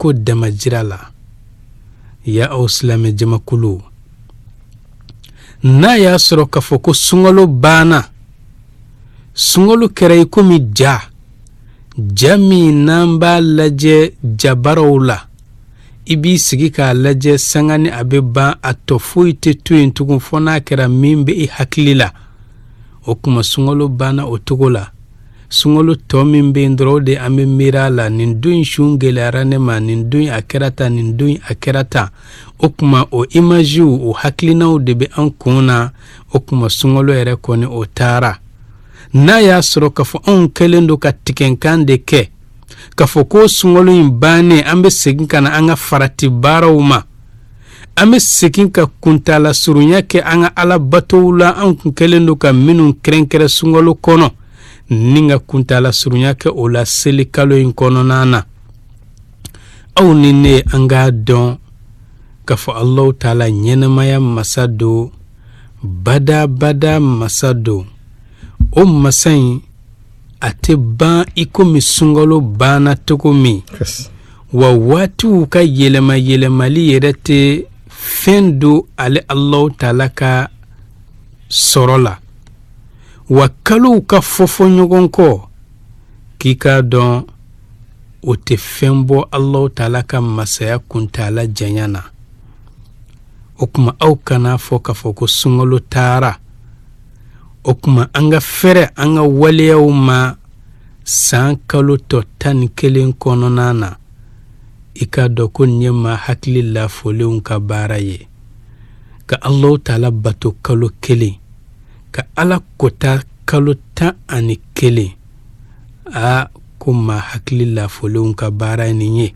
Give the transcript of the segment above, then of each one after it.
ko damajira la ya aw silamɛ jamakulu n'a y'a sɔrɔ k'a fɔ ko sunkalo banna sunkalo kɛra i komi ja min n'an b'a lajɛ jabaraw la i b'i sigi k'a lajɛ sanga ni a bɛ ban a tɔ foyi tɛ to yen tugun fɔ n'a kɛra min bɛ i hakili la o kuma sunkalo banna o cogo la sunkalo tɔ min bɛ yen dɔrɔn de an bɛ miiri a la nin don in sun gɛlɛyara ne ma nin don in a kɛra tan nin don in a kɛra tan o kuma o imajiw o hakilinaw de bɛ an kun na o kuma sunkalo yɛrɛ kɔni o taara n'a y'a sɔrɔ k'a fɔ anw kɛlen don ka tigɛnkan de kɛ k'a fɔ ko sunkalo in bannen an bɛ segin ka na an ka farati baaraw ma an bɛ segin ka kuntala surunya kɛ an ka ala batow la an kun kɛlen don ka minnu kɛrɛnkɛrɛn sunkalo kɔnɔ ni ka kuntala surunya kɛ o la seli kalo in kɔnɔna na aw ni ne an k'a dɔn k'a fɔ Allahu taala ɲɛnamaya masa don bada masa don o masa in a tɛ ban i komi sunkalo banna cogo min wa waatiw ka yɛlɛmali yɛrɛ tɛ fɛn don ale Allahu taala ka sɔrɔ la wa kalow ka fɔfɔ ɲɔgɔn kɔ k'i k'a dɔn o tɛ fɛn bɔ Allahu taala ka masaya kuntala janya na o kuma aw kana fɔ k'a fɔ ko sunkalo taara o kuma an ka fɛrɛ an ka waleyaw ma san kalo tɔ 11 kɔnɔna na i k'a dɔn ko nin ye maa hakili lafolenw ka baara ye ka Allahu taala bato kalo 1 ka ala kota kalo 11 ko maa hakili lafolenw ka baara nin ye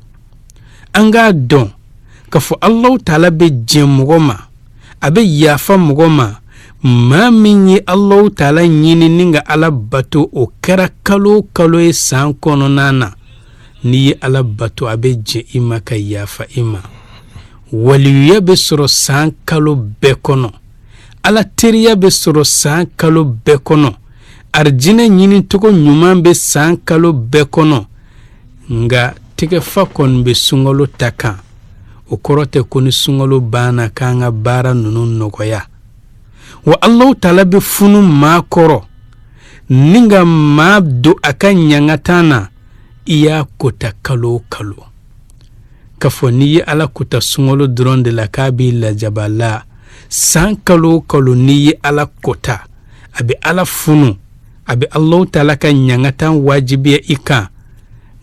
an k'a dɔn k'a fɔ Allahu taala bɛ jɛn mɔgɔ ma a bɛ yafa mɔgɔ ma maa min ye Allahu taala ɲini ni ka ala bato o kɛra kalo ye san kɔnɔna na n'i ye ala bato a bɛ jɛn i ma ka yafa i ma waliyuya bɛ sɔrɔ san kalo bɛɛ kɔnɔ ala teriya bɛ sɔrɔ san kalo bɛɛ kɔnɔ arijinɛ ɲini cogo ɲuman bɛ san kalo bɛɛ kɔnɔ nka tɛgɛfa kɔni bɛ sunkalo ta kan o kɔrɔ tɛ ko ni sunkalo banna k'an ka baara ninnu nɔgɔya wa Allahu taala bɛ funu maa kɔrɔ ni ka maa don a ka ɲangata na i y'a kota kalo k'a fɔ n'i ye ala kota sunkalo dɔrɔn de la k'a b'i lajaba la san kalo n'i ye ala kota a bɛ ala funu a bɛ Allahu taala ka ɲangata wajibiya i kan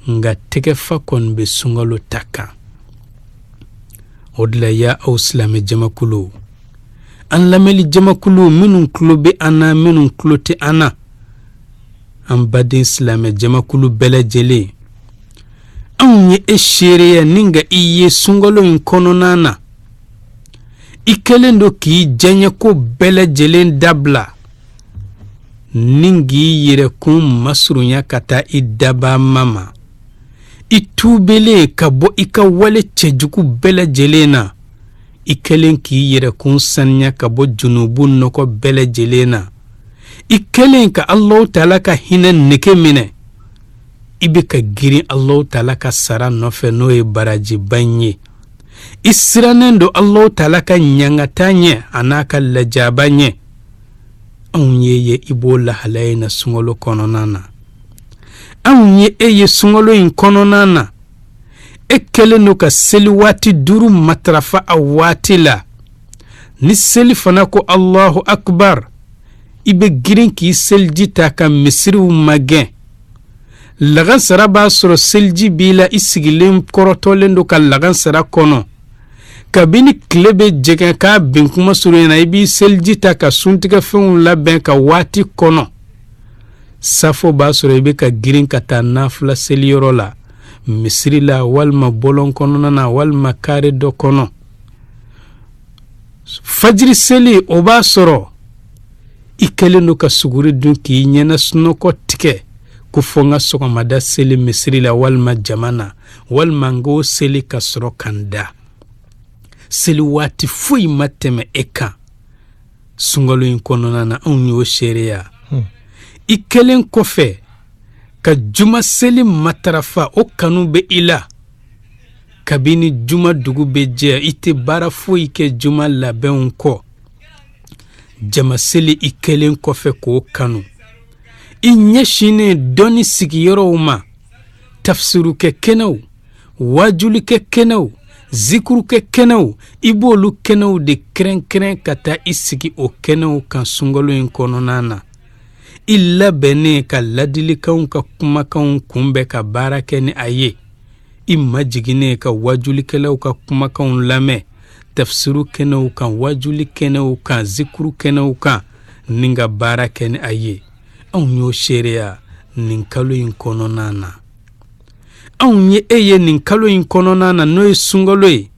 nka tɛgɛfa kɔni bɛ sunkalo ta kan o de la ya aw silamɛ jamakulu an lamɛnli jamakulu minnu tulo bɛ an na minnu tulo tɛ an na an baden silamɛ jamakulu bɛɛ lajɛlen anw ye e seereya ni ka i ye sunkalo in kɔnɔna na i kɛlen don k'i diɲɛ ko bɛɛ lajɛlen dabila ni k'i yɛrɛkun masurunya ka taa i dabama ma i tuubelen ka bɔ i ka wale cɛjugu bɛɛ lajɛlen na i kɛlen k'i yɛrɛkun saniya ka bɔ junubu nɔgɔ bɛɛ lajɛlen na i kɛlen ka Allahu taala ka hinɛ nege minɛ i bɛ ka girin Allahu taala ka sara nɔfɛ n'o ye barajiba ye i sirannen don Allahu taala ka ɲangata ɲɛ a n'a ka lajaba ɲɛ anw ye i b'o lahalaya in na sunkalo kɔnɔna na anw ye e ye sunkalo in kɔnɔna na e kɛlen don ka seli waati 5 matarafa a waati la ni seli fana ko Allahu akbar i bɛ girin k'i seliji ta ka misiriw magɛn lagansara b'a sɔrɔ seliji b'i la i sigilen kɔrɔtɔlen don ka lagansara kɔnɔ kabini tile bɛ jɛgɛn k'a bin kuma surunya na i b'i seliji ta ka suntigɛfɛnw labɛn ka waati kɔnɔ safo b'a sɔrɔ i bɛ ka girin ka taa nafila seliyɔrɔ la misiri la walima bɔlɔn kɔnɔna na walima kare dɔ kɔnɔ fajiri seli o b'a sɔrɔ i kɛlen don ka suguri dun k'i ɲɛna sunɔgɔ tigɛ ko fɔ n ka sɔgɔmada seli misiri la walima jama na walima n k'o seli ka sɔrɔ ka n da seli waati foyi ma tɛmɛ e kan sunkalo in kɔnɔna na anw y'o seereya i kɛlen kɔfɛ ka juma seli matarafa o kanu bɛ i la kabini juma dugu bɛ jɛ i tɛ baara foyi kɛ juma labɛnw kɔ jama seli i kelen kɔfɛ k'o kanu i ɲɛsinnen dɔnni sigiyɔrɔw ma tafsiru kɛ kɛnɛw wajuli kɛ kɛnɛw zikuru kɛ kɛnɛw i b'olu kɛnɛw de kɛrɛnkɛrɛn ka taa i sigi o kɛnɛw kan sunkalo in kɔnɔna na i labɛnnen ka ladilikanw ka kumakanw kunbɛn ka baara kɛ ni a ye i majiginnen ka wajulikɛlaw ka kumakanw lamɛn tafsiru kɛnɛw kan wajuli kɛnɛw kan zikuru kɛnɛw kan ni ka baara kɛ ni a ye anw y'o seereya nin kalo in kɔnɔna na anw ye e ye nin kalo in kɔnɔna na n'o ye sunkalo ye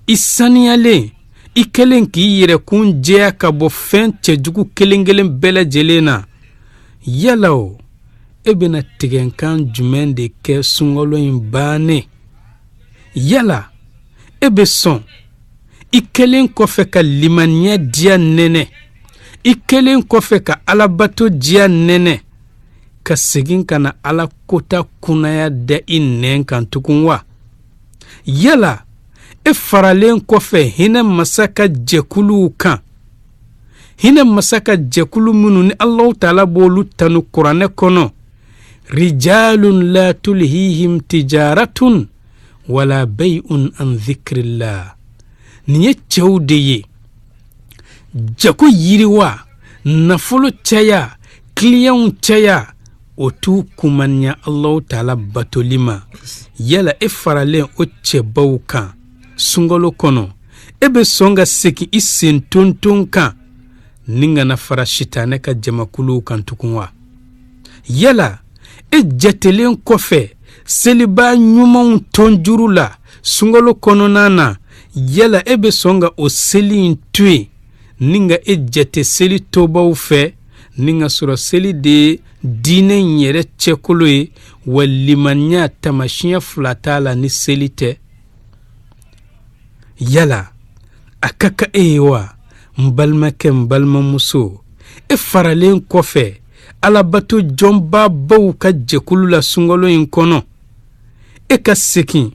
i saniyalen i kelen k'i yɛrɛ kun jɛya ka bɔ fɛn cɛjugu kelen kelen bɛɛ lajɛlen na yala o e bɛna tigɛnkan jumɛn de kɛ sunkalo in bannen yala e bɛ sɔn i kelen kɔfɛ ka limaniya diya nɛnɛ i kelen kɔfɛ ka alabato diya nɛnɛ ka segin ka na ala kota kunaya da i nɛn kan tugun wa yala e faralen kɔfɛ hinɛ masa ka jɛkuluw kan hinɛ masa ka jɛkulu minnu ni Allahu Taala b'olu tanu kuranɛ kɔnɔ rijalun la tulhihim tijaratun wala bay'un an dhikrillah nin ye cɛw de ye jago yiriwa nafolo caya clientw caya o t'u kumaniya Allahu Taala batoli ma yala e faralen o cɛbaw kan sunkalo kɔnɔ e bɛ sɔn ka segin i sen tonton kan ni kana fara sitanɛ ka jamakuluw kan tugun wa yala e jatelen kɔfɛ seliba ɲumanw tɔnjuru la sunkalo kɔnɔna na yala e bɛ sɔn ka o seli in to yen ni ka e jate seli tobaw fɛ ni ka sɔrɔ seli de diinɛ in yɛrɛ cɛkolo ye wa limaniya tamasiɲɛ fila t'a la ni seli tɛ yala a ka kan e ye wa n balimakɛ n balimamuso e faralen kɔfɛ alabato jɔnbaabaw ka jɛkulu la sunkalo in kɔnɔ e ka segin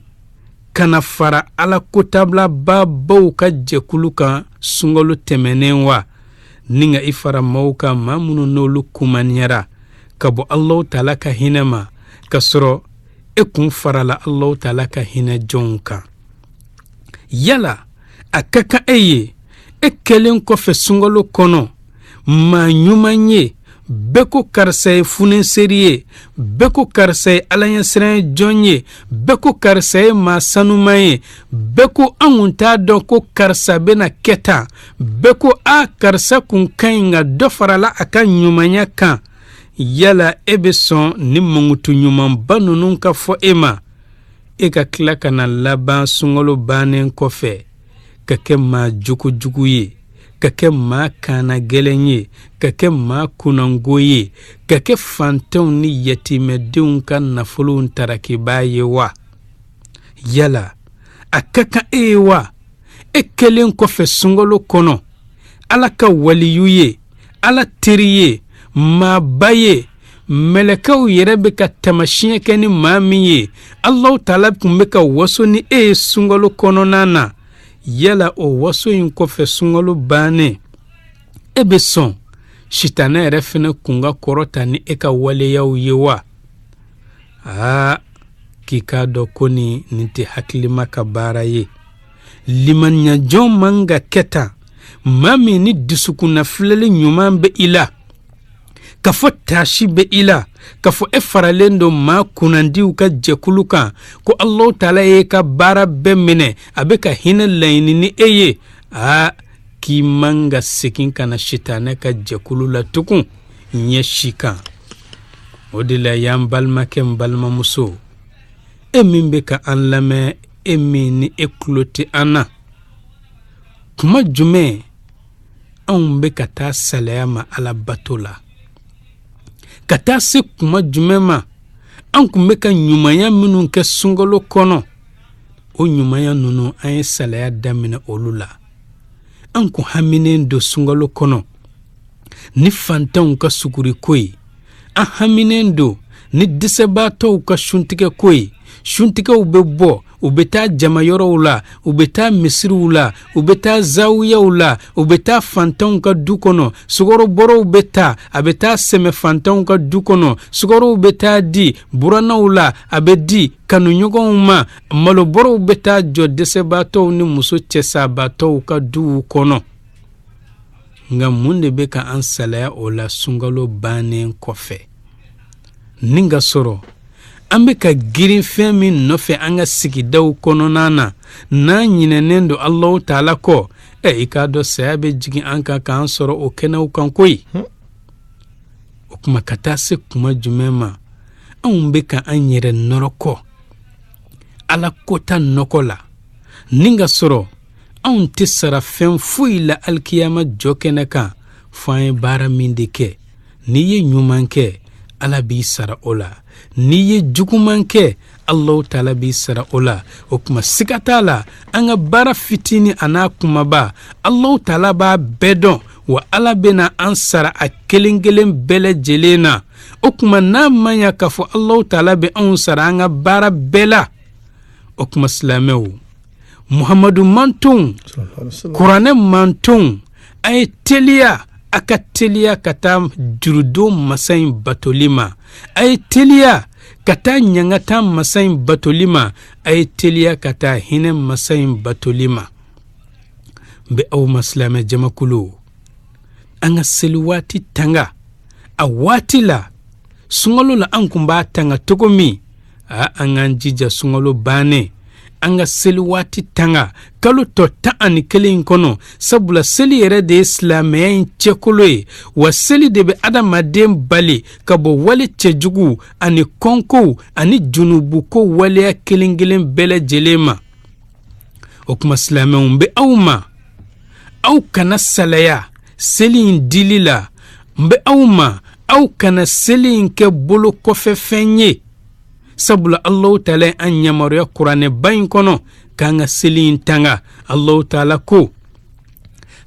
kana fara ala kotabilabaw ka jɛkulu kan sunkalo tɛmɛnen wa ni ka i fara maaw kan maa minnu n'olu kumaniyara ka bɔ Allahu Taala ka hinɛ ma ka sɔrɔ e kun farala Allahu Taala ka hinɛ jɔnw kan yala a ka kan e ye e kelen kɔfɛ sunkalo kɔnɔ maa ɲuman ye bɛɛ ko karisa ye funenseri ye bɛɛ ko karisa ye alaɲɛsiran jɔn ye bɛɛ ko karisa ye maa sanuman ye bɛɛ ko an kun t'a dɔn ko karisa bɛna kɛ tan bɛɛ ko a karisa kun ka ɲi nka dɔ farala a ka ɲumanya kan yala e bɛ sɔn ni mankutu ɲumanba ninnu ka fɔ e ma e ka tila ka na laban sunkalo bannen kɔfɛ ka kɛ maa jugujugu ye ka kɛ maa kaana gɛlɛn ye ka kɛ maa kunango ye ka kɛ fantanw ni yatimɛdenw ka nafolow tarakibaa ye wa yala a ka kan e ye wa e kelen kɔfɛ sunkalo kɔnɔ ala ka waliyu ye ala teri ye maaba ye mɛlɛkɛw yɛrɛ bɛ ka tamasiɲɛ kɛ ni maa min ye Allahu Taala kun bɛ ka waso ni e ye sunkalo kɔnɔna na yala o waso in kɔfɛ sunkalo bannen e bɛ sɔn sitanɛ yɛrɛ fɛnɛ kun ka kɔrɔta ni e ka waleyaw ye wa k'i k'a dɔn ko nin tɛ hakilima ka baara ye limaniya jɔn man ka kɛ tan maa min ni dusukunna filɛli ɲuman bɛ i la ka fɔ taasi bɛ i la ka fɔ e faralen don maa kunnandiw ka jɛkulu kan ko Allahu Taala ye ka baara bɛɛ minɛ a bɛ ka hinɛ laɲini ni e ye k'i man ka segin ka na sitanɛ ka jɛkulu la tugun ɲɛ si kan o de la y'an balimakɛ n balimamuso e min bɛ ka an lamɛn e min ni e tulo tɛ an na kuma jumɛn anw bɛ ka taa salaya ma ala bato la ka taa se kuma jumɛn ma an kun bɛ ka ɲumanya minnu kɛ sunkalo kɔnɔ o ɲumanya ninnu an ye salaya daminɛ olu la an kun haminen don sunkalo kɔnɔ ni fantanw ka suguriko ye an haminen don ni dɛsɛbaatɔw ka suntigɛko ye suntigɛw bɛ bɔ u bɛ taa jamayɔrɔw la u bɛ taa misiriw la u bɛ taa zawiyaw la u bɛ taa fantanw ka du kɔnɔ sugarobɔrɔw bɛ taa a bɛ taa sɛmɛ fantanw ka du kɔnɔ sugaraw bɛ taa di burannaw la a bɛ di kanuɲɔgɔnw ma malobɔrɔw bɛ taa jɔ dɛsɛbaatɔw ni muso cɛsabaatɔw ka duw kɔnɔ nka mun de bɛ ka an salaya o la sunkalo bannen kɔfɛ ni ka sɔrɔ an bɛ ka girin fɛn min nɔfɛ an ka sigidaw kɔnɔna na n'an ɲinɛnen don Allahu Taala kɔ i k'a dɔn saya bɛ jigin an kan k'an sɔrɔ o kɛnɛw kan koyi o kuma ka taa se kuma jumɛn ma anw bɛ ka an yɛrɛ nɔrɔ kɔ Ala kota nɔgɔ la ni ka sɔrɔ anw tɛ sara fɛn foyi la alikiyama jɔ kɛnɛ kan fo an ye baara min de kɛ n'i ye ɲuman kɛ Ala b'i sara o la n'i ye juguman kɛ Allahu Taala b'i sara o la o kuma siga t'a la an ka baara fitini a n'a kumaba Allahu Taala b'a bɛɛ dɔn wa Ala bɛna an sara a kelen kelen bɛɛ lajɛlen na o kuma n'a man ɲa k'a fɔ Allahu Taala bɛ anw sara an ka baara bɛɛ la o kuma silamɛw Muhamadu mantonw kuranɛ mantonw a ye teliya a ka teliya ka taa jurudon masa in batoli ma a ye teliya ka taa ɲangata masa in batoli ma a ye teliya ka taa hinɛ masa in batoli ma n bɛ aw ma silamɛ jamakulu an ka seli waati tanga a waati la sunkalo la an kun b'a tanga cogo min an k'an jija sunkalo bannen an ka seli waati tanga kalo tɔ 11 in kɔnɔ sabula seli yɛrɛ de ye silamɛya in cɛkolo ye wa seli de bɛ adamaden bali ka bɔ wale cɛjugu ani kɔnkow ani junubuko waleya kelen kelen bɛɛ lajɛlen ma o kuma silamɛw bɛ aw ma aw kana salaya seli in dili la n bɛ aw ma aw kana seli in kɛ bolo kɔfɛ fɛn ye sabula Allahu Taala an yamaruya kuranɛ ba in kɔnɔ k'an ka seli in tanga Allahu Taala ko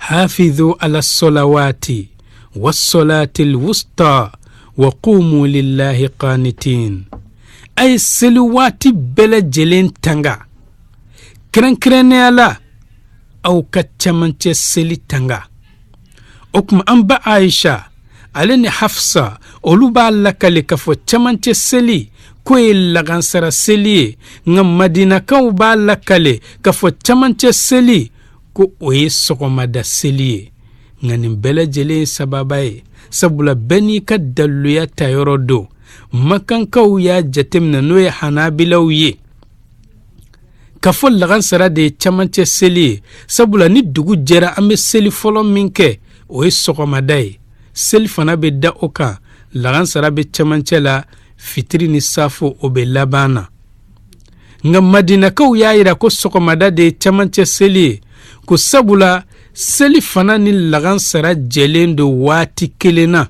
hafidhu ala salawati wassalati alwusta wa qumu lillahi qanitin ay seli waati bɛɛ lajɛlen tanga kɛrɛnkɛrɛnnenya la aw ka camancɛ seli tanga o kuma an ba Aisha ale ni Hafsa olu b'a lakale k'a fɔ camancɛ seli ko ye lagansara seli ye nka madinakaw b'a lakale k'a fɔ camancɛ seli ko o ye sɔgɔmada seli ye nka nin bɛɛ lajɛlen ye sababa ye sabula bɛɛ n'i ka daliluya tayɔrɔ don makankaw y'a jateminɛ n'o ye hanabilaw ye k'a fɔ lagansara de ye camancɛ seli ye sabula ni dugu jɛra an bɛ seli fɔlɔ min kɛ o ye sɔgɔmada ye seli fana bɛ da o kan lagansara bɛ camancɛ la fitiri ni safo o bɛ laban na nka madinakaw y'a yira ko sɔgɔmada de ye camancɛ seli ye ko sabula seli fana ni lagansara jɛlen don waati kelen na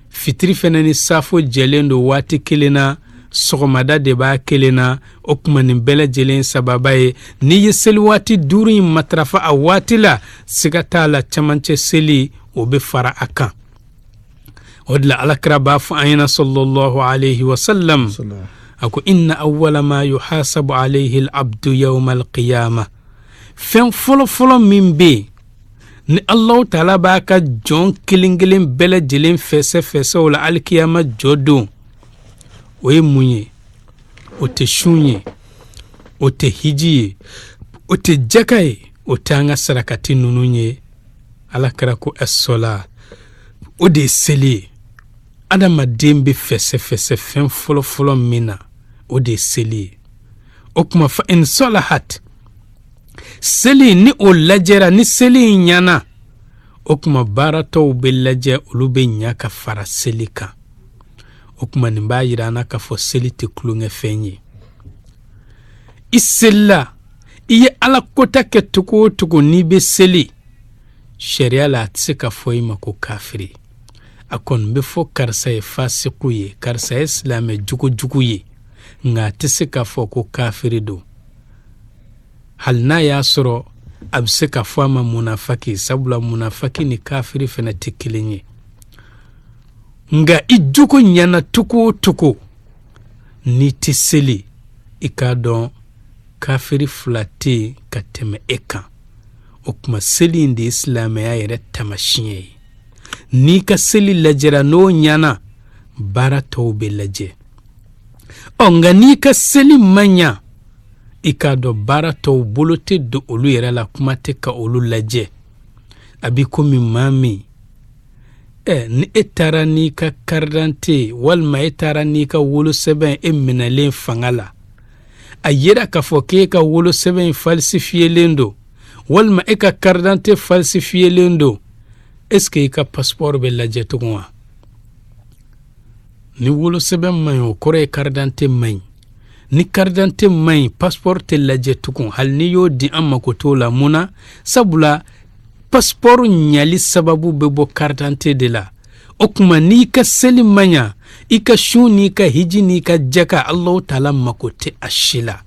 fitiri fana ni safo jɛlen don waati kelen na sɔgɔmada de b'a kelen na o kuma nin bɛɛ lajɛlen sababa ye n'i ye seli waati 5 in matarafa a waati la siga t'a la camancɛ seli o bɛ fara a kan o de la alakira b'a fɔ an ɲɛna sallallahu alayhi wa sallam a ko inna awwala ma yuhasabu alayhi al-abdu yawma al-qiyama fɛn fɔlɔ-fɔlɔ min bɛ yen ni Allahu Taala b'a ka jɔn kelen kelen bɛɛ lajɛlen fɛsɛ-fɛsɛw la alikiyama jɔ don o ye mun ye o tɛ sun ye o tɛ hiji ye o tɛ jaka ye o tɛ an ka sarakati ninnu ye alakira ko as-salat o de ye seli ye adamaden bɛ fɛsɛ-fɛsɛ fɛn fɔlɔ-fɔlɔ min na o de ye seli ye o kuma fa in salahat seli ni o lajɛra ni seli in ɲana o kuma baaratɔw bɛ lajɛ olu bɛ ɲa ka fara seli kan o kuma nin b'a yira an na k'a fɔ seli tɛ tulonkɛ fɛn ye i selila i ye ala kota kɛ cogo o cogo n'i bɛ seli sariya la a tɛ se ka fɔ i ma ko kafiri a kɔni bɛ fɔ karisa ye fasiku ye karisa ye silamɛ jugujugu ye nka a tɛ se ka fɔ ko kafiri don hali n'a y'a sɔrɔ a bɛ se ka fɔ a ma munafaki sabula munafaki ni kafiri fana tɛ kelen ye nga i jogo ɲana cogo o cogo n'i tɛ seli i k'a dɔn kafiri flate ka tɛmɛ e kan. O kuma seli in de ye silamɛya yɛrɛ tamasiyɛn ye. N'i ka seli lajɛra n'o ɲana baara tɔw bɛ lajɛ. Nka n'i ka seli ma ɲa i k'a dɔn baara tɔw bolo tɛ don olu yɛrɛ la, kuma tɛ ka olu lajɛ. A b'i komi maa min ni e taara n'i ka carte d'identité walima e taara n'i ka wolosɛbɛn e minɛlen fanga la, a yera k'a fɔ k'e ka wolosɛbɛn falsifiyelen don walima e ka carte d'identité falsifiyelen don, est-ce que i ka passeport bɛ lajɛ tugun wa? Ni wolosɛbɛn man ɲi o kɔrɔ ye carte d'identité man ɲi. Ni carte d'identité man ɲi passeport tɛ lajɛ tugun, hali ni y'o di an mako t'o la. Munna? Sabula passeport ɲali sababu bɛ bɔ carte d'identité de la. O kuma n'i ka seli ma ɲa i ka sun n'i ka hiji n'i ka jaka Allahu Taala mako tɛ a si la.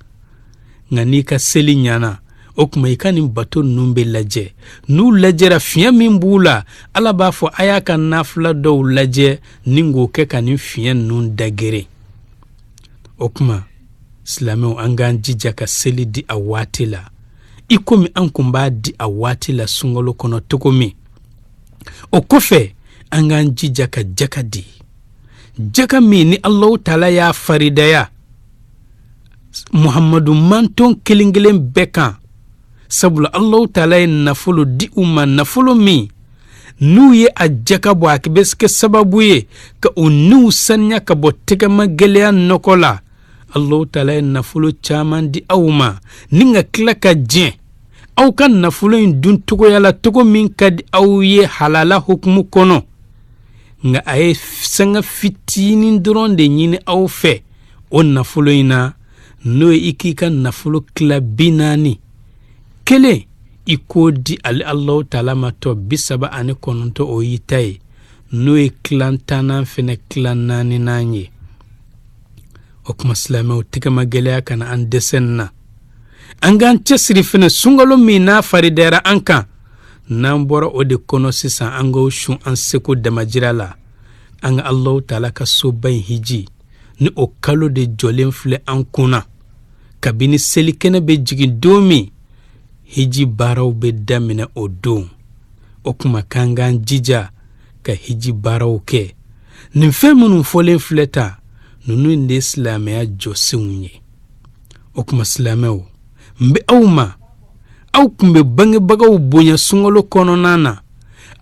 Nka n'i ka seli ɲana o kuma i ka nin bato ninnu bɛ lajɛ. N'u lajɛra fiɲɛ min b'u la, Ala b'a fɔ a y'a ka nafila dɔw lajɛ ni k'o kɛ ka nin fiɲɛ ninnu dagere. O kuma silamɛw an k'an jija ka seli di a waati la i komi an kun b'a di a waati la sunkalo kɔnɔ cogo min. O kɔfɛ an k'an jija ka jaka di. Jaka min ni Allahu Taala y'a faridaya Muhammadu manton kelen kelen bɛɛ kan. Sabula Allahu Taala ye nafolo di u ma, nafolo min n'u ye a jaka bɔ a bɛ kɛ sababu ye ka u niw saniya ka bɔ tɛgɛma gɛlɛya nɔgɔ la. Allahu Taala ye nafolo caman di aw ma ni ka tila ka diɲɛ aw ka nafolo in dun togoya la togo min ka di aw ye halala hukumu kɔnɔ. Nga a ye sanga fitinin dɔrɔn de ɲini aw fɛ o nafolo in na, n'o ye i k'i ka nafolo tila 40 kelen i k'o di ale Allahu Taala ma tɔ 39 o y'i ta ye, n'o ye tilan 10 fɛnɛ tilan 4 ye. O kuma silamɛw tɛgɛma gɛlɛya kana an dɛsɛ nin na. An k'an cɛsiri fɛnɛ sunkalo min n'a faridɛra an kan, n'an bɔra o de kɔnɔ sisan an k'o sun an seko damajira la. An ka Allahu Taala ka soba in hiji ni o kalo de jɔlen filɛ an kunna. Kabini selikɛnɛ bɛ jigin don min hiji baaraw bɛ daminɛ o don. O kuma k'an k'an jija ka hiji baaraw kɛ. Nin fɛn minnu fɔlen filɛ ta nunu de silamɛya jɔsenw ye. O kuma silamɛw n bɛ aw ma, aw kun bɛ bangebagaw bonya sunkalo kɔnɔna na.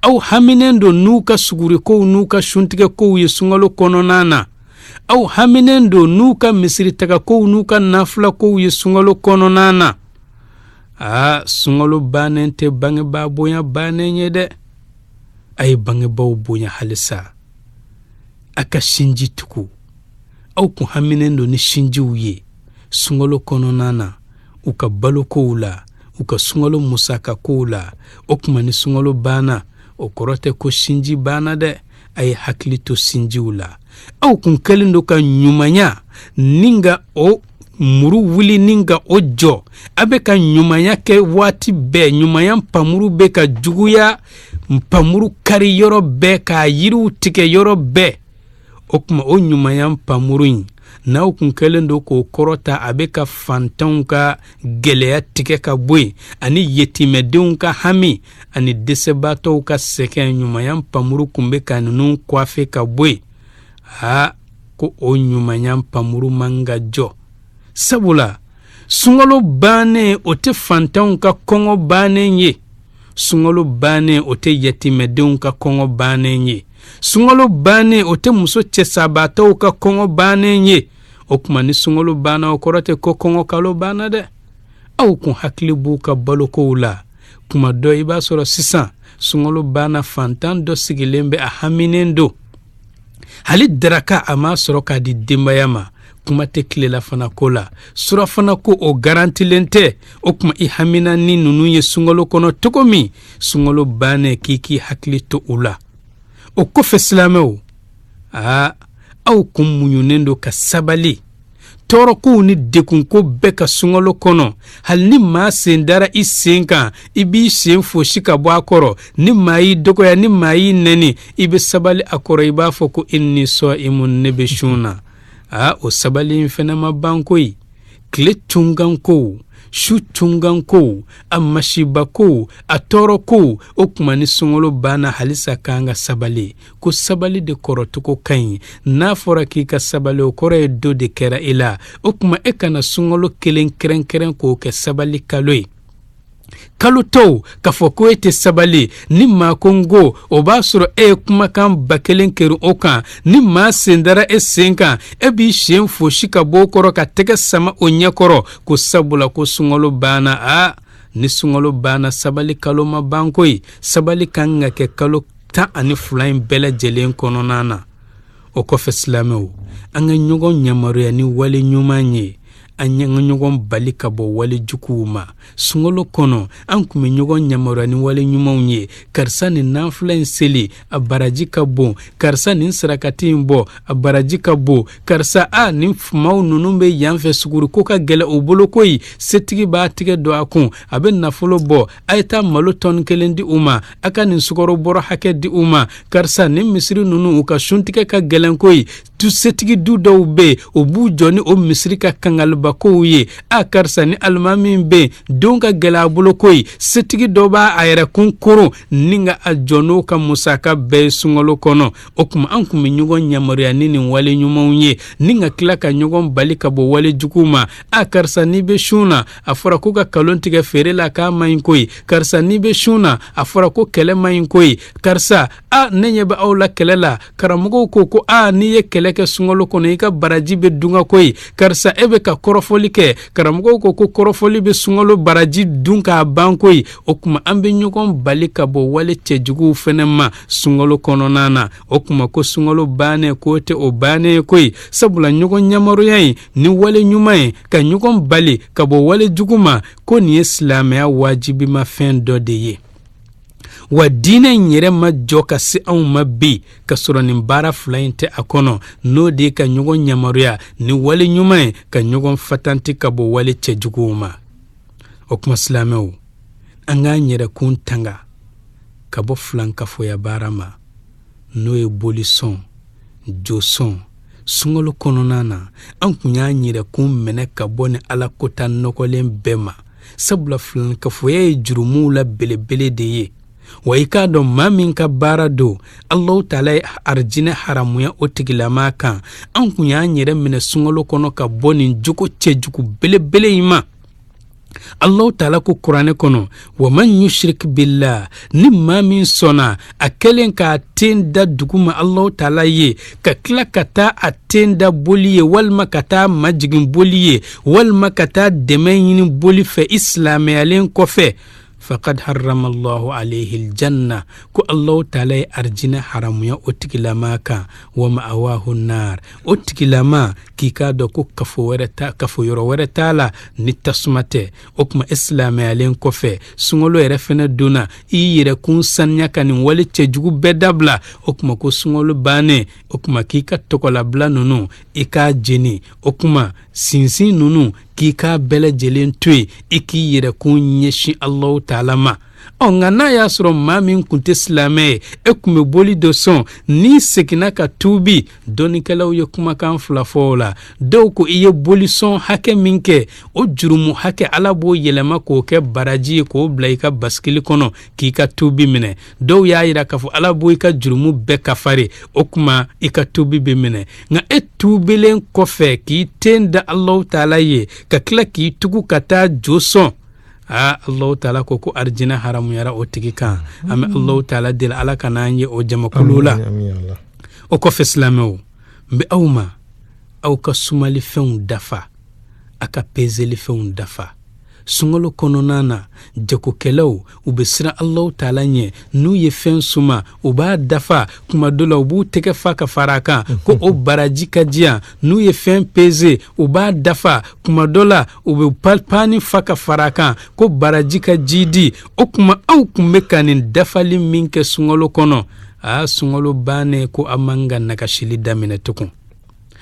Aw haminen don n'u ka sugurikow n'u ka suntigɛkow ye sunkalo kɔnɔna na. Aw haminen don n'u ka misiritagakow n'u ka nafilakow ye sunkalo kɔnɔna na. Sunkalo bannen tɛ bangebaa bonya bannen ye dɛ. A ye bangebaw bonya halisa. A ka sinji tugu. Aw kun haminen don ni sinjiw ye sunkalo kɔnɔna na, u ka balokow la, u ka sunkalo musakakow la. O kuma ni sunkalo banna o kɔrɔ tɛ ko sinji banna dɛ. A ye hakili to sinjiw la. Aw kun kɛlen don ka ɲumanya ni ka o muru wuli ni ka o jɔ. A bɛ ka ɲumanya kɛ waati bɛɛ. Ɲumanya pamuru bɛ ka juguya, pamuru kari yɔrɔ bɛɛ, k'a yiriw tigɛ yɔrɔ bɛɛ. O kuma o ɲumanya pamuru in n'aw kun kɛlen don k'o kɔrɔta a bɛ ka fantanw ka gɛlɛya tigɛ ka bɔ yen, ani yetimɛdenw ka hami ani dɛsɛbaatɔw ka sɛgɛn. Ɲumanya pamuru kun bɛ ka ninnu kɔfe ka bɔ yen. Ko o ɲumanya pamuru man ka jɔ. Sabula sunkalo bannen o tɛ fantanw ka kɔngɔ bannen ye. Sunkalo bannen o tɛ yetimɛdenw ka kɔngɔ bannen ye. Sunkalo bannen o tɛ muso cɛsabaatɔw ka kɔngɔ bannen ye. O kuma ni sunkalo banna o kɔrɔ tɛ ko kɔngɔ kalo banna dɛ. Aw kun hakili b'u ka balokow la. Kuma dɔ i b'a sɔrɔ sisan sunkalo banna fantan dɔ sigilen bɛ a haminen don. Hali daraka a ma sɔrɔ k'a di denbaya ma. Kuma tɛ tilela fana ko la. Surafana ko o garantilen tɛ. O kuma i hamina ni ninnu ye sunkalo kɔnɔ cogo min sunkalo bannen k'i hakili to u la. O kɔfɛ silamɛw aw kun muɲunen don ka sabali. Tɔɔrɔkow ni dekunko bɛɛ ka sunkalo kɔnɔ. Hali ni maa sen dara i sen kan i b'i sen fosi ka bɔ a kɔrɔ. Ni maa y'i dɔgɔya, ni maa y'i nɛni, i bɛ sabali a kɔrɔ. I b'a fɔ ko inni sɔ'imun, ne bɛ sun na. O sabali in fɛnɛ ma ban koyi. kile tungan ko su tungan ko a masiba ko a tɔɔrɔ ko o kuma ni sunkalo banna halisa kan ka sabali ko sabali de kɔrɔtogo ka ɲi n'a fɔra k'i ka sabali o kɔrɔ ye do de kɛra i la o kuma e kana sunkalo kelen kɛrɛnkɛrɛn k'o kɛ sabali kalo ye kalo tɔw k'a fɔ ko e tɛ sabali ni maa ko n ko o b'a sɔrɔ e ye kumakan 1000 kɛri o kan ni maa sen dara e sen kan e b'i sen fosi ka bɔ o kɔrɔ ka tɛgɛ sama o ɲɛkɔrɔ ko sabula ko sunkalo banna ni sunkalo banna sabali kalo ma ban koyi sabali kan ka kɛ kalo 12 in bɛɛ lajɛlen kɔnɔna na o kɔfɛ silamɛw an ka ɲɔgɔn yamaruya ni wale ɲuman ye an ka ɲɔgɔn bali ka bɔ wale juguw ma sunkalo kɔnɔ an kun bɛ ɲɔgɔn yamaruya ni wale ɲumanw ye karisa nin nafila in seli a baraji ka bon karisa nin sarakati in bɔ a baraji ka bon karisa nin fumaw ninnu bɛ yan fɛ suguri ko ka gɛlɛ o bolo koyi setigi b'a tigɛ don a kun a bɛ nafolo bɔ a ye taa malo tɔni 1 di u ma a ka nin sukaro bɔrɔ hakɛ di u ma karisa nin misiri ninnu u ka suntigɛ ka gɛlɛn koyi tu setigi du dɔw bɛ o b'u jɔ ni o misiri ka kangaliba kow ye karisa ni alimami bɛ don ka gɛlɛ a bolo koyi setigi dɔ b'a a yɛrɛ kun koron ni ka a jɔ n'o ka musaka bɛɛ ye sunkalo kɔnɔ o kuma an kun bɛ ɲɔgɔn yamaruya ni nin wale ɲumanw ye ni ka tila ka ɲɔgɔn bali ka bɔ wale juguw ma karisa n'i bɛ sun na a fɔra ko ka kalon tigɛ feere la k'a ma ɲi koyi karisa n'i bɛ sun na a fɔra ko kɛlɛ ma ɲi koyi karisa ne ɲɛ bɛ aw la kɛlɛ la karamɔgɔw ko n'i ye kɛlɛ kɛ sunkalo kɔnɔ i ka baraji bɛ dunga koyi karisa e bɛ ka kɔrɔfɔli kɛ karamɔgɔw ko kɔrɔfɔli bɛ sunkalo baraji dun k'a ban koyi o kuma an bɛ ɲɔgɔn bali ka bɔ wale cɛjuguw fɛnɛ ma sunkalo kɔnɔna na o kuma ko sunkalo bannen k'o tɛ o bannen ye koyi sabula ɲɔgɔn yamaruya in ni wale ɲuman ye ka ɲɔgɔn bali ka bɔ wale jugu ma ko nin ye silamɛya wajibima fɛn dɔ de ye wa diinɛ in yɛrɛ ma jɔ ka se anw ma bi ka sɔrɔ nin baara fila in tɛ a kɔnɔ n'o de ye ka ɲɔgɔn yamaruya ni wale ɲuman ye ka ɲɔgɔn fatanti ka bɔ wale cɛjuguw ma o kuma silamɛw an k'an yɛrɛ kun tanga ka bɔ filankafoya baara ma n'o ye bolisɔn josɔn sunkalo kɔnɔna na an kun y'an yɛrɛ kun minɛ ka bɔ ni alakota nɔgɔlen bɛɛ ma sabula filankafoya ye jurumuw la belebele de ye wa i k'a dɔn maa min ka baara don Allahu Taala ye arijinɛ haramuya o tigilama kan an kun y'an yɛrɛ minɛ sunkalo kɔnɔ ka bɔ nin jogo cɛjugu belebele in ma Allahu Taala ko kuranɛ kɔnɔ wa man yushrik billah ni maa min sɔnna a kɛlen k'a ten da dugu ma Allahu Taala ye ka tila ka taa a ten da boli ye walima ka taa majigin boli ye walima ka taa dɛmɛ ɲini boli fɛ islaamɛyalen kɔfɛ faqad harrama Allahu alayhi aljanna ko Allahu Taala ye arijinɛ haramuya o tigilama kan wa ma'awahu nar o tigilama k'i k'a dɔn ko kafo yɔrɔ wɛrɛ t'a la ni tasuma tɛ o kuma islaamɛyalen kɔfɛ sunkalo yɛrɛ fɛnɛ donna i yɛrɛ kun saniya ka nin wale cɛjugu bɛɛ dabila o kuma ko sunkalo bannen o kuma k'i ka tɔgɔlabila ninnu i k'a jeni o kuma sinsin ninnu k'i k'a bɛɛ lajɛlen to yen i k'i yɛrɛ kun ɲɛsin Allahu Taala ma nka n'a y'a sɔrɔ maa min kun tɛ silamɛ ye e kun bɛ boli dɔ sɔn n'i seginna ka tuubi dɔnnikɛlaw ye kumakan fila fɔ o la dɔw ko i ye bolisɔn hakɛ min kɛ o jurumu hakɛ Ala b'o yɛlɛma k'o kɛ baraji ye k'o bila i ka basikili kɔnɔ k'i ka tuubi minɛ dɔw y'a yira k'a fɔ Ala b'o i ka jurumu bɛɛ kafari o kuma i ka tuubi bɛ minɛ nka e tuubilen kɔfɛ k'i ten da Allahu Taala ye ka tila k'i tugu ka taa jo sɔn Allahu Taala ko arijinɛ haramuyara o tigi kan an bɛ Allahu Taala deli Ala ka n'an ye o jamakulu la o kɔfɛ silamɛw n bɛ aw ma aw ka sumali fɛnw dafa a ka pezeli fɛnw dafa sunkalo kɔnɔna na jagokɛlaw u bɛ siran Allahu Taala ɲɛ n'u ye fɛn suma u b'a dafa kuma dɔ la u b'u tɛgɛ fa ka fara a kan ko o baraji ka diyan n'u ye fɛn peze u b'a dafa kuma dɔ la u bɛ pani fa ka fara a kan ko baraji ka jidi o kuma aw kun bɛ ka nin dafali min kɛ sunkalo kɔnɔ sunkalo bannen ko a man ka nakasili daminɛ tugun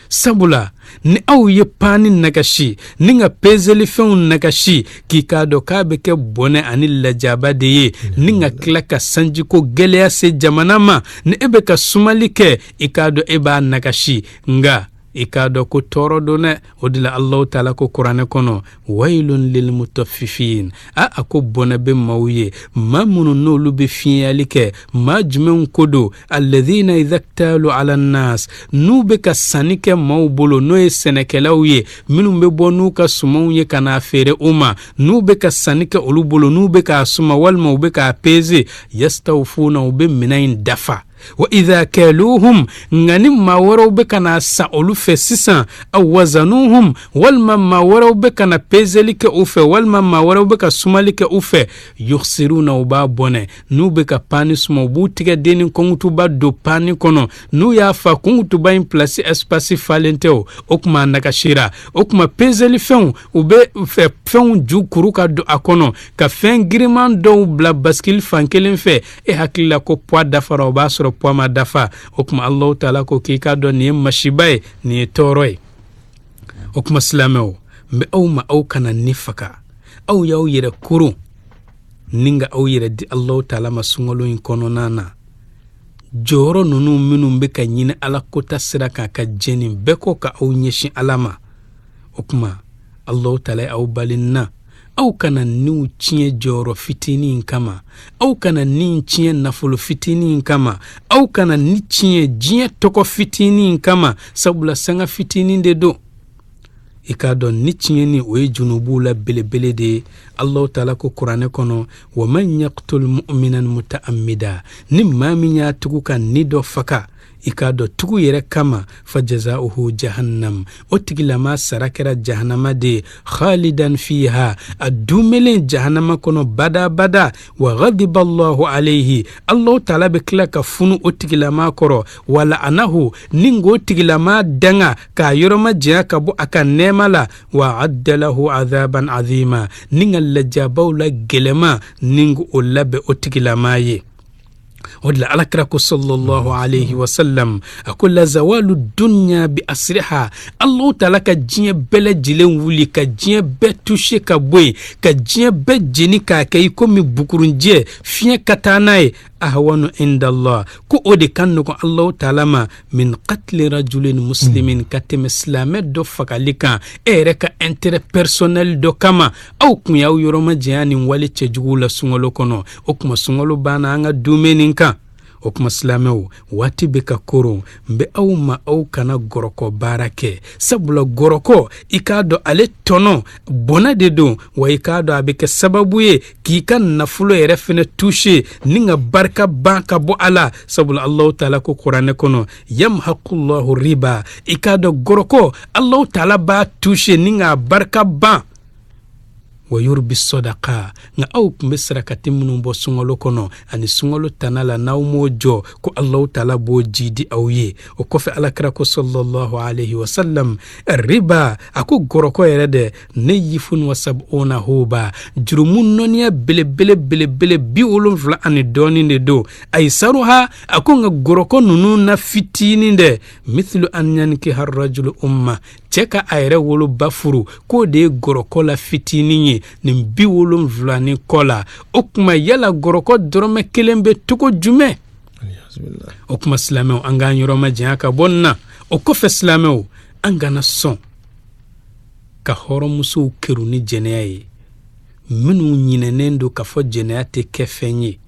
sabula ni aw ye pani nagashi ni ka pezeli fɛnw nagashi k'i k'a dɔn k'a bɛ kɛ bɔnɛ ani lajaba de ye ni ka tila ka sanjiko gɛlɛya se jamana ma ni e bɛ ka sumali kɛ i k'a dɔn e b'a nagashi nga ikado ko toro done odila Allah taala ko Qur'an kono waylun lil mutaffifin ako bona be mawye mamunu nolu be fiyalike majmun kodo alladhina idhaktalu ala nas nube ka sanike mawbolo no e senekelawiye minum be bonu ka sumunye kana fere uma nube ka sanike olubolo nube ka suma walma ube ka peze yastawfuna ube minain dafa wa idha kaluhum ngani mawaro be kana sa olufe sisan aw wazanuhum walma mawaro be kana pezelike ufe walma mawaro be ka sumalike ufe yukhsiruna uba bone nu be ka pani suma butige denin kongutu ba do pani kono nu ya fa kongutu ba in place espace falenteo okuma nakashira okuma pezeli fen ube fe fen ju kuruka do akono ka fen griman do bla baskil fankelen fe e hakilla ko poada fara ba soro poama dafa okuma Allah taala ko kika do ni mashibai ni toroy okuma slameo mbe au kana nifaka au yaw yere kuru ninga au yere di Allah taala masungolo in kono nana joro nunu minu mbe ka nyine ala kota siraka ka jeni beko ka au nyeshi alama okuma Allah taala au balinna au kana niu chie joro fitini nkama au kana ni chie nafulu fitini nkama au kana ni chie jie toko fitini nkama sabula sanga fitini ndedo ikado ni chie ni we junubula bele de Allah taala ko Qur'an kono wa man yaqtul mu'minan muta'ammida ni maminya tukuka nido faka ikado tuku yere kama fajazauhu jahannam otigila ma sarakera jahannama de khalidan fiha adumele jahannama kono bada wa ghadiba Allahu alayhi Allah taala be klaka funu otigila ma koro wala anahu ningo otigila ma danga ka yoroma jaka bu aka nemala wa addalahu adhaban azima ninga lajabawla gelema ningo olabe otigila maye ودل على صلى الله عليه وسلم أقول زوال الدنيا بأسرها الله تعالى كجيه بلا جلين ولي كجيه بتوشي كبوي كجيه بجني كيكومي بكرنجي فين كتاناي أهوان عند الله كو أودي كانوكو الله تعالى من قتل رجل مسلم كتم إسلام دو فكاليكا إيركا انتر بيرسونال دو كما أو كم ياو يروما جياني والي تجغولا سنغلو كونو أو كما سنغلو بانا anga دومينينكا okuma slameo wati beka koro mbe au kana goroko barake sabula goroko ikado ale tono bona dedo wa ikado abeke sababuye kika nafulo erefene touche ninga barka banka bo ala sabula Allah taala ko Qur'an kono yamhaqullahu riba ikado goroko Allah taala ba touche ninga barka ban wa yurbi sadaqa nga au kumbesra katimunu bo sungolo kono ani sungolo tanala naumojo ko Allah taala bo jidi awye o kofe alakra ko sallallahu alayhi wa sallam riba ako goroko yerede ne yifun wa sab'una huba jurumun nonia bele bi ulum fla ani doni ne do ay saruha ako nga goroko nunu na fitini nde mithlu an yanki harrajul umma cheka ayre wolu bafuru ko de goroko la fitini ni bi wolum vlani kola okuma yala goroko drome kelembe tuko jume okuma slameo anga nyoroma jaka bonna okofe slameo anga na son ka horo musu keruni jeneaye minu nyinenendo ka fo jeneate kefenye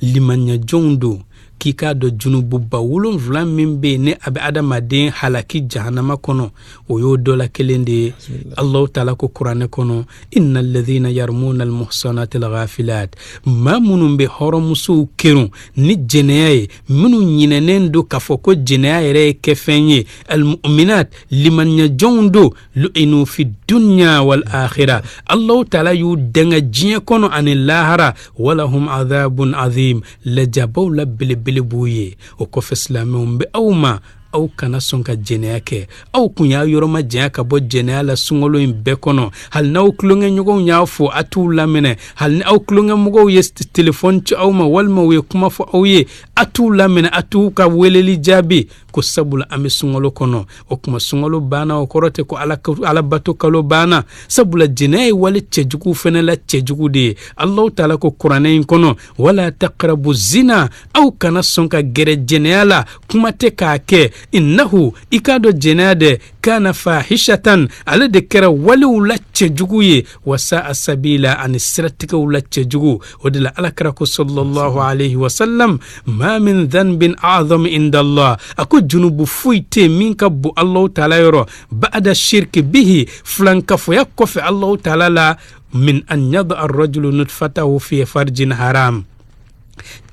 limanya jondo kika do junubu bawulun vlan mimbe ne abi adamaden halaki jahannama kono oyo dola kelende Allah taala ko Qur'an kono innal ladhina yarmuna al muhsanati al ghafilat ma munum be horomusu kerun ni jeneaye munu nyinenen do kafoko jeneaye re kefenye al mu'minat liman yajondo lu'inu fi dunya wal akhirah Allah taala yu denga jien kono anil lahara walahum adhabun azim lajabaw labbil buye o ko feslame umbe awma au kana sonka jeneake au kunya yoroma jeaka bo jeneala sungolo imbe kono hal na uklunge nyugo nyafo atu lamene hal na uklunge mugo yes telephone ci awma walma we kuma fo awye atu lamene atu ka weleli jabi ko sabula ame sungolo kono o kuma sungolo bana o korote ko ala bato kalo bana sabula jenay wala cejugu fenela cejugu de Allah taala ko Qur'an kono wala taqrabu zina au kana sonka gere jeneala kuma te ka ke innahu ikado jenade kana fahishatan ala de kera waliw la cɛjugu ye wa sa'a sabila ani siratigɛw la cɛjugu o de la alakira ko sallallahu alayhi wa sallam ma min dhanbin a'zam inda Allah ako junubu foyi tɛ min ka bon Allahu taala yɔrɔ ba'da shirki bihi filankafoya kɔfɛ Allahu taala la min an yada ar-rajulu nutfatahu fi farjin haram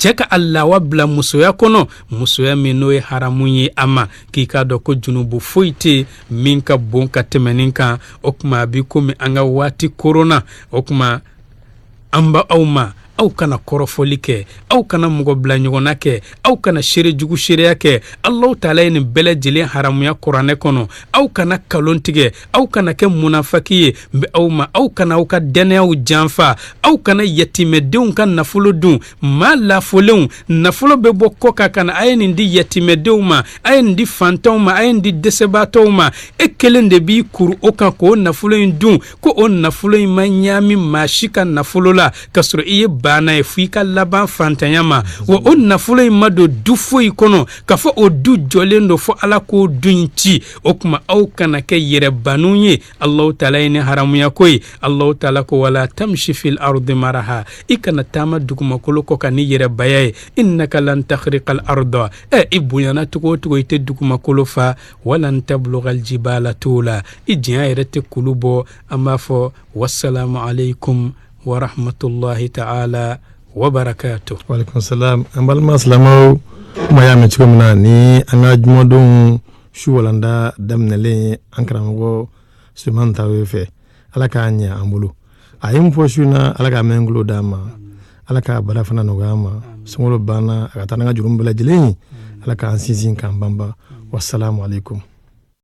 cɛ ka allawa bila musoya kɔnɔ musoya min n'o ye haramu ye a ma k'i k'a dɔn ko junubu foyi tɛ min ka bon ka tɛmɛnin kan o tuma a bi komi an ka waati korona o tuma an ba aw ma aw kana kɔrɔfɔli kɛ aw kana mɔgɔ bila ɲɔgɔnna kɛ aw kana seere jugu seereya kɛ Allahu taala ye nin bɛɛ lajɛlen haramuya kuranɛ kɔnɔ aw kana kalon tigɛ aw kana kɛ munafaki ye n bɛ aw ma aw kana aw ka dɛnɛyaw janfa aw kana yatimɛdenw ka nafolo dun maa lafolenw nafolo bɛ bɔ kɔ ka kana a ye nin di yatimɛdenw ma a ye nin di fantanw ma a ye nin di dɛsɛbaatɔw ma e kelen de b'i kuru o kan k'o nafolo in dun ko o nafolo in ma ɲaami maa si ka nafolo la ka sɔrɔ i ye bana ye f'i ka laban fantanya ma wa o nafolo in ma don du foyi kɔnɔ ka fɔ o du jɔlen don fɔ ala k'o du in ci o kuma aw kana kɛ yɛrɛbanu ye Allahu taala ye ni haramuya ko ye Allahu taala ko wala tamshi fil ardi maraha i kana taama dugumakolo kɔ ka ni yɛrɛbaya ye innaka lan takhriqa al arda i bonyana cogo o cogo i tɛ dugumakolo fa walan tabluga al jibala tula i diɲɛ yɛrɛ tɛ kulu bɔ an b'a fɔ wassalamu alaikum wa rahmatullahi ta'ala wa barakatuh. Wa alaikum salam. An balma salamaw kuma ya mai cikin muna ni an ga jumadon shu walanda damnale an karamgo Suleiman Tawe fe alaka anya ambulu ayin fo shuna alaka mengulo dama alaka bala fana no gama sungolo bana aka tananga jurum bala jileni alaka ansizin kan bamba wassalamu alaikum.